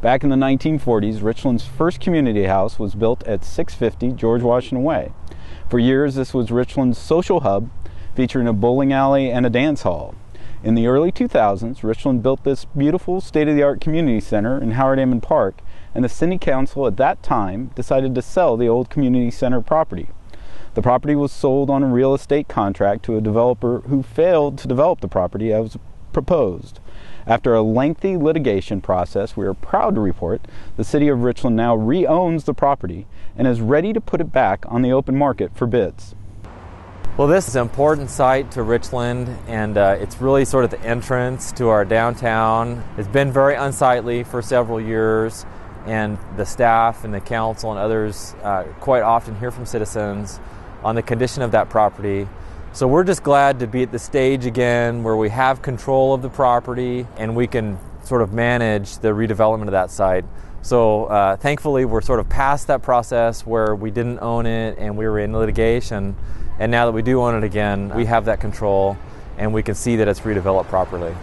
Back in the 1940s, Richland's first community house was built at 650 George Washington Way. For years, this was Richland's social hub, featuring a bowling alley and a dance hall. In the early 2000s, Richland built this beautiful state-of-the-art community center in Howard Ammon Park, and the City Council at that time decided to sell the old community center property. The property was sold on a real estate contract to a developer who failed to develop the property as proposed. After a lengthy litigation process, we are proud to report the City of Richland now re-owns the property and is ready to put it back on the open market for bids. Well, this is an important site to Richland, and it's really sort of the entrance to our downtown. It's been very unsightly for several years, and the staff and the council and others quite often hear from citizens on the condition of that property. So we're just glad to be at the stage again where we have control of the property and we can sort of manage the redevelopment of that site. So thankfully we're sort of past that process where we didn't own it and we were in litigation, and now that we do own it again, we have that control and we can see that it's redeveloped properly.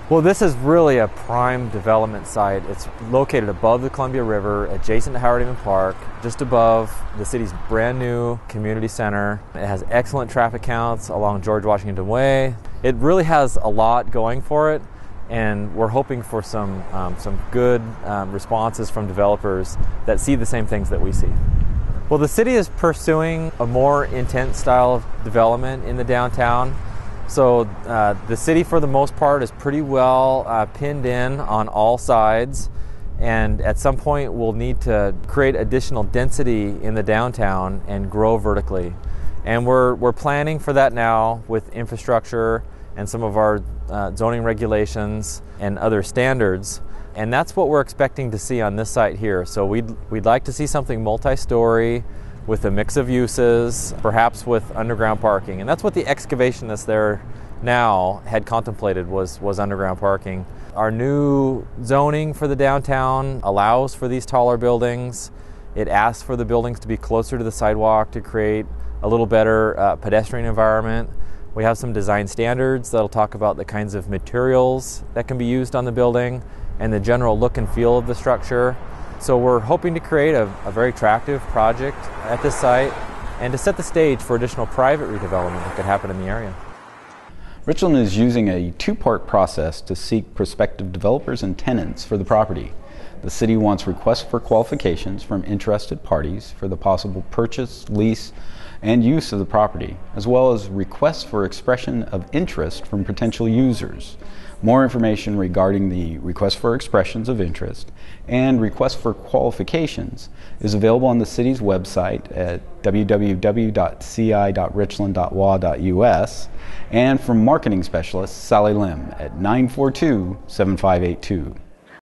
Well, this is really a prime development site. It's located above the Columbia River, adjacent to Howard Ammon Park, just above the city's brand new community center. It has excellent traffic counts along George Washington Way. It really has a lot going for it, and we're hoping for some good responses from developers that see the same things that we see. Well, the city is pursuing a more intense style of development in the downtown. So the city, for the most part, is pretty well pinned in on all sides, and at some point we'll need to create additional density in the downtown and grow vertically. And we're planning for that now with infrastructure and some of our zoning regulations and other standards. And that's what we're expecting to see on this site here. So we'd like to see something multi-story with a mix of uses, perhaps with underground parking. And that's what the excavation that's there now had contemplated was underground parking. Our new zoning for the downtown allows for these taller buildings. It asks for the buildings to be closer to the sidewalk to create a little better pedestrian environment. We have some design standards that'll talk about the kinds of materials that can be used on the building and the general look and feel of the structure. So we're hoping to create a very attractive project at this site and to set the stage for additional private redevelopment that could happen in the area. Richland is using a two-part process to seek prospective developers and tenants for the property. The city wants requests for qualifications from interested parties for the possible purchase, lease, and use of the property, as well as requests for expression of interest from potential users. More information regarding the request for expressions of interest and request for qualifications is available on the city's website at www.ci.richland.wa.us and from marketing specialist Sally Lim at 942-7582.